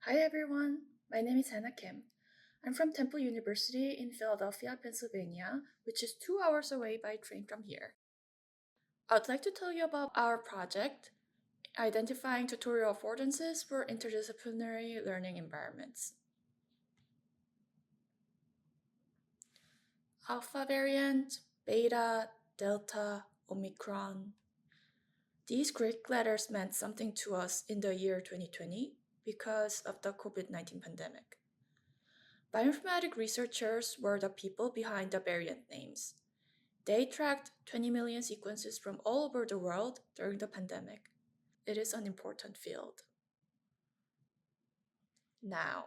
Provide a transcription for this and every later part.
Hi everyone, my name is Hannah Kim. I'm from Temple University in Philadelphia, Pennsylvania, which is 2 hours away by train from here. I'd like to tell you about our project, identifying tutorial affordances for interdisciplinary learning environments. Alpha variant, beta, delta, omicron. These Greek letters meant something to us in the year 2020 because of the COVID-19 pandemic. Bioinformatics researchers were the people behind the variant names. They tracked 20 million sequences from all over the world during the pandemic. It is an important field. Now,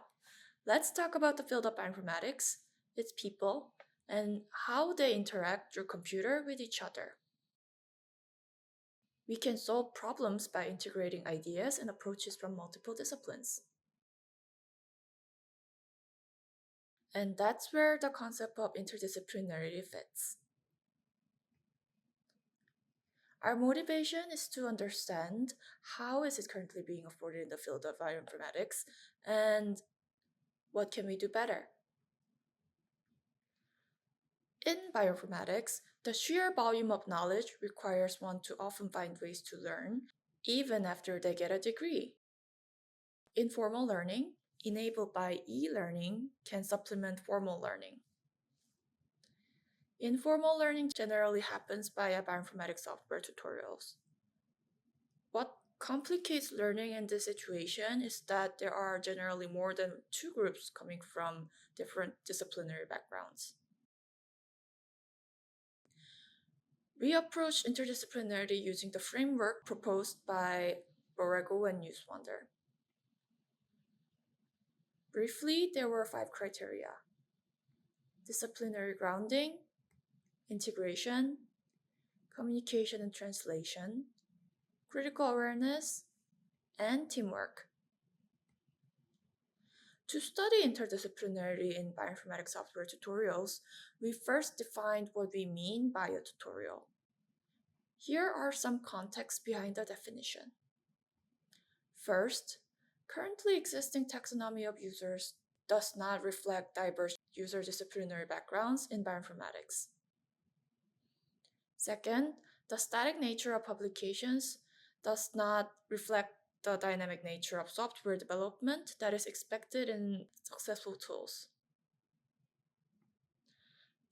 let's talk about the field of bioinformatics, its people, and how they interact through computer with each other. We can solve problems by integrating ideas and approaches from multiple disciplines. And that's where the concept of interdisciplinarity fits. Our motivation is to understand how is it currently being afforded in the field of bioinformatics and what can we do better. In bioinformatics, the sheer volume of knowledge requires one to often find ways to learn, even after they get a degree. Informal learning, enabled by e-learning, can supplement formal learning. Informal learning generally happens via bioinformatics software tutorials. What complicates learning in this situation is that there are generally more than two groups coming from different disciplinary backgrounds. We approach interdisciplinarity using the framework proposed by Borrego and Newswander. Briefly, there were 5 criteria: disciplinary grounding, integration, communication and translation, critical awareness, and teamwork. To study interdisciplinarity in bioinformatics software tutorials, we first defined what we mean by a tutorial. Here are some context behind the definition. First, currently existing taxonomy of users does not reflect diverse user disciplinary backgrounds in bioinformatics. Second, the static nature of publications does not reflect the dynamic nature of software development that is expected in successful tools.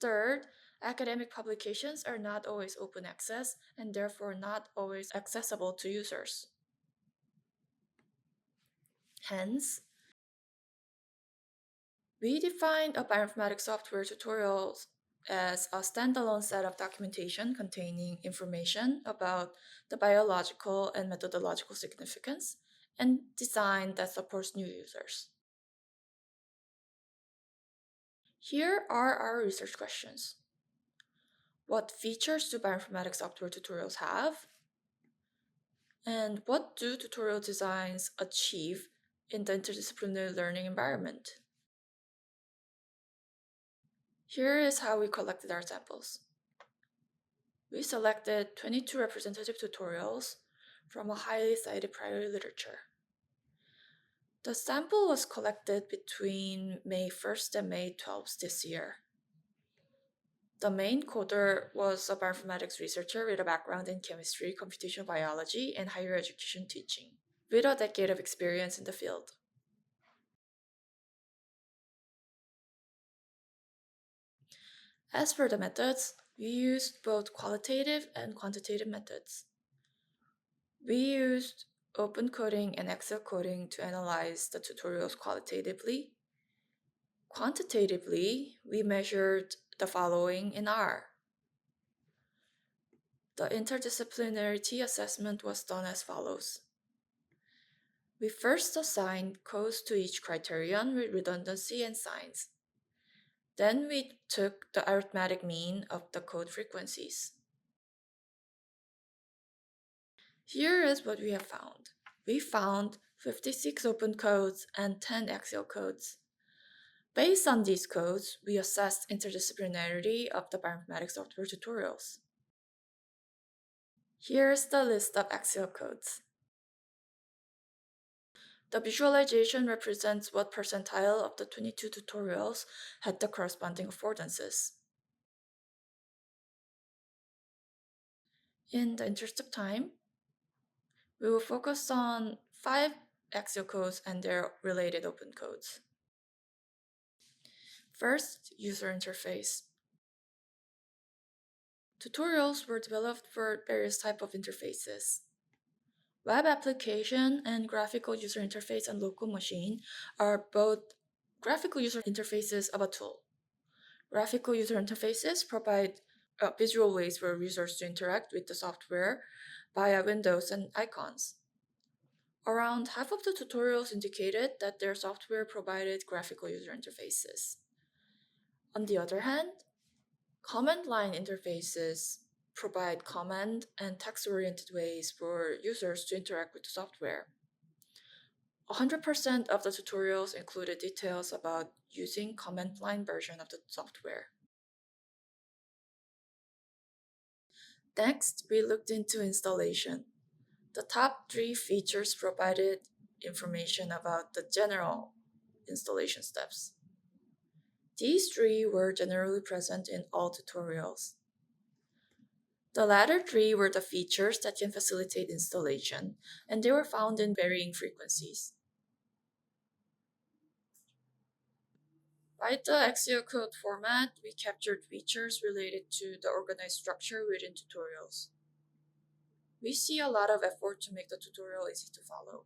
Third, academic publications are not always open access and therefore not always accessible to users. Hence, we defined a bioinformatics software tutorial as a standalone set of documentation containing information about the biological and methodological significance and design that supports new users. Here are our research questions. What features do bioinformatics software tutorials have? And what do tutorial designs achieve in the interdisciplinary learning environment? Here is how we collected our samples. We selected 22 representative tutorials from a highly cited prior literature. The sample was collected between May 1st and May 12th this year. The main coder was a bioinformatics researcher with a background in chemistry, computational biology, and higher education teaching, with a decade of experience in the field. As for the methods, we used both qualitative and quantitative methods. We used open coding and Excel coding to analyze the tutorials qualitatively. Quantitatively, we measured the following in R. The interdisciplinarity assessment was done as follows. We first assigned codes to each criterion with redundancy and signs. Then we took the arithmetic mean of the code frequencies. Here is what we have found. We found 56 open codes and 10 Excel codes. Based on these codes, we assessed interdisciplinarity of the bioinformatics software tutorials. Here is the list of Excel codes. The visualization represents what percentile of the 22 tutorials had the corresponding affordances. In the interest of time, we will focus on 5 Axial codes and their related open codes. First, user interface. Tutorials were developed for various types of interfaces. Web application and graphical user interface and local machine are both graphical user interfaces of a tool. Graphical user interfaces provide visual ways for users to interact with the software via windows and icons. Around half of the tutorials indicated that their software provided graphical user interfaces. On the other hand, command line interfaces provide command and text-oriented ways for users to interact with the software. 100% of the tutorials included details about using command line version of the software. Next, we looked into installation. The top 3 features provided information about the general installation steps. These 3 were generally present in all tutorials. The latter 3 were the features that can facilitate installation, and they were found in varying frequencies. By the Axial code format, we captured features related to the organized structure within tutorials. We see a lot of effort to make the tutorial easy to follow.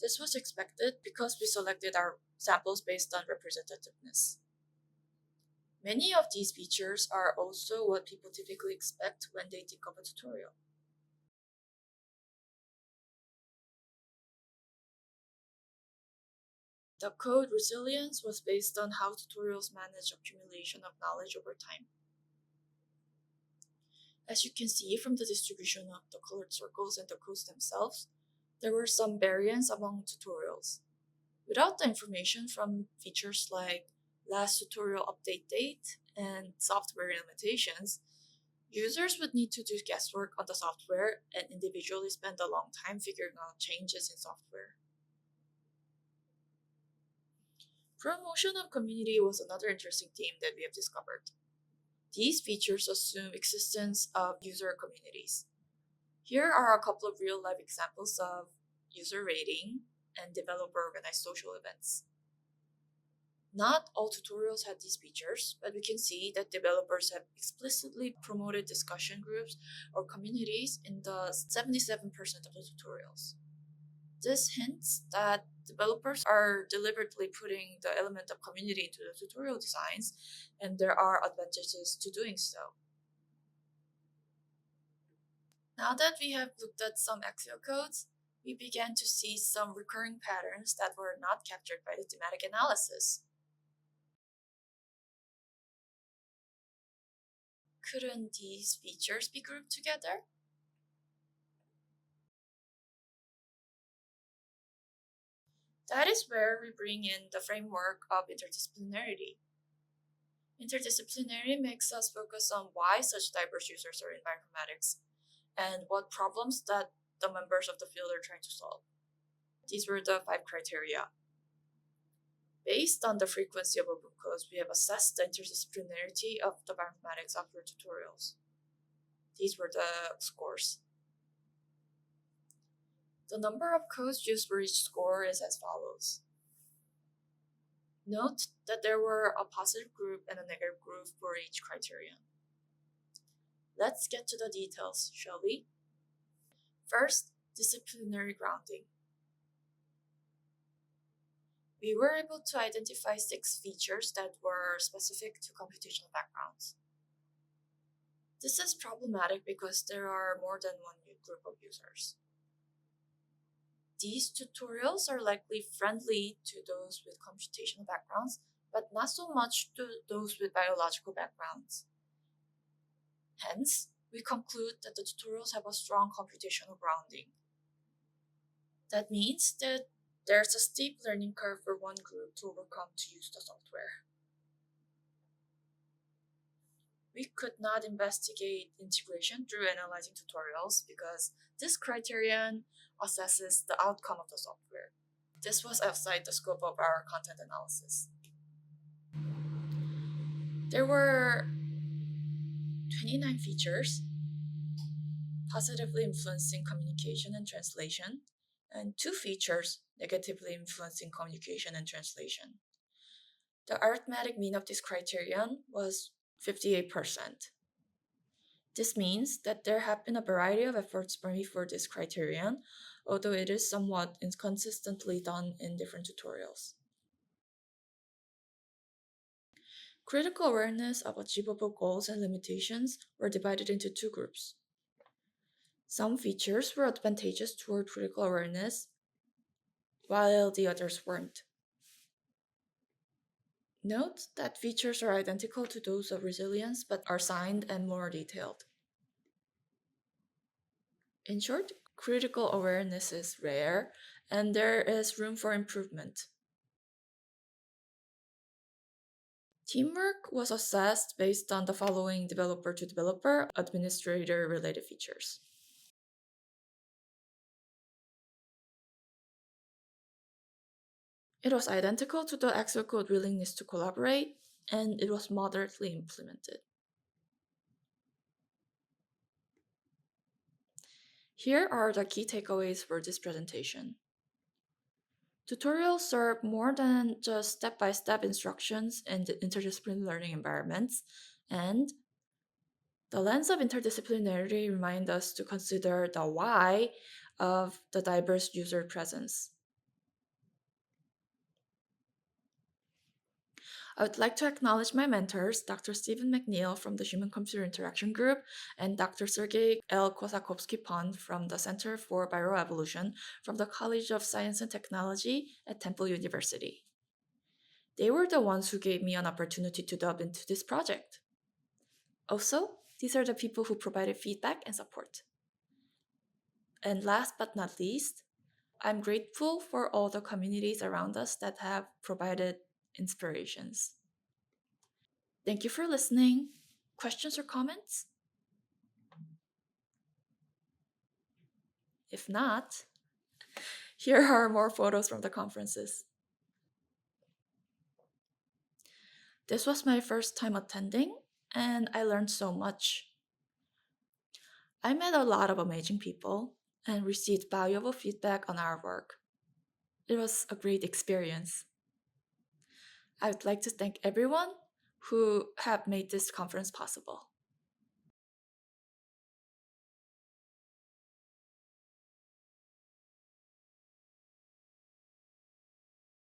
This was expected because we selected our samples based on representativeness. Many of these features are also what people typically expect when they think of a tutorial. The code resilience was based on how tutorials manage accumulation of knowledge over time. As you can see from the distribution of the colored circles and the codes themselves, there were some variance among tutorials. Without the information from features like last tutorial update date and software limitations, users would need to do guesswork on the software and individually spend a long time figuring out changes in software. Promotion of community was another interesting theme that we have discovered. These features assume existence of user communities. Here are a couple of real-life examples of user rating and developer-organized social events. Not all tutorials had these features, but we can see that developers have explicitly promoted discussion groups or communities in the 77% of the tutorials. This hints that developers are deliberately putting the element of community into the tutorial designs, and there are advantages to doing so. Now that we have looked at some Axial codes, we began to see some recurring patterns that were not captured by the thematic analysis. Couldn't these features be grouped together? That is where we bring in the framework of interdisciplinarity. Interdisciplinary makes us focus on why such diverse users are in bioinformatics and what problems that the members of the field are trying to solve. These were the 5 criteria. Based on the frequency of open codes, we have assessed the interdisciplinarity of the bioinformatics software tutorials. These were the scores. The number of codes used for each score is as follows. Note that there were a positive group and a negative group for each criterion. Let's get to the details, shall we? First, disciplinary grounding. We were able to identify 6 features that were specific to computational backgrounds. This is problematic because there are more than one group of users. These tutorials are likely friendly to those with computational backgrounds, but not so much to those with biological backgrounds. Hence, we conclude that the tutorials have a strong computational grounding. That means that there's a steep learning curve for one group to overcome to use the software. We could not investigate integration through analyzing tutorials because this criterion assesses the outcome of the software. this was outside the scope of our content analysis. There were 29 features positively influencing communication and translation, and 2 features negatively influencing communication and translation. The arithmetic mean of this criterion was 58%. This means that there have been a variety of efforts made for this criterion, although it is somewhat inconsistently done in different tutorials. Critical awareness of achievable goals and limitations were divided into 2 groups. Some features were advantageous toward critical awareness, while the others weren't. Note that features are identical to those of resilience but are signed and more detailed. In short, critical awareness is rare and there is room for improvement. Teamwork was assessed based on the following developer-to-developer, administrator-related features. It was identical to the Excel code willingness to collaborate, and it was moderately implemented. Here are the key takeaways for this presentation. Tutorials serve more than just step-by-step instructions in the interdisciplinary learning environments, and the lens of interdisciplinarity reminds us to consider the why of the diverse user presence. I would like to acknowledge my mentors, Dr. Stephen McNeil from the Human-Computer Interaction Group and Dr. Sergei L. Kosakovsky-Pond from the Center for Bioevolution from the College of Science and Technology at Temple University. They were the ones who gave me an opportunity to delve into this project. Also, these are the people who provided feedback and support. And last but not least, I'm grateful for all the communities around us that have provided inspirations. Thank you for listening. Questions or comments? If not, here are more photos from the conferences. This was my first time attending, and I learned so much. I met a lot of amazing people and received valuable feedback on our work. It was a great experience. I would like to thank everyone who have made this conference possible.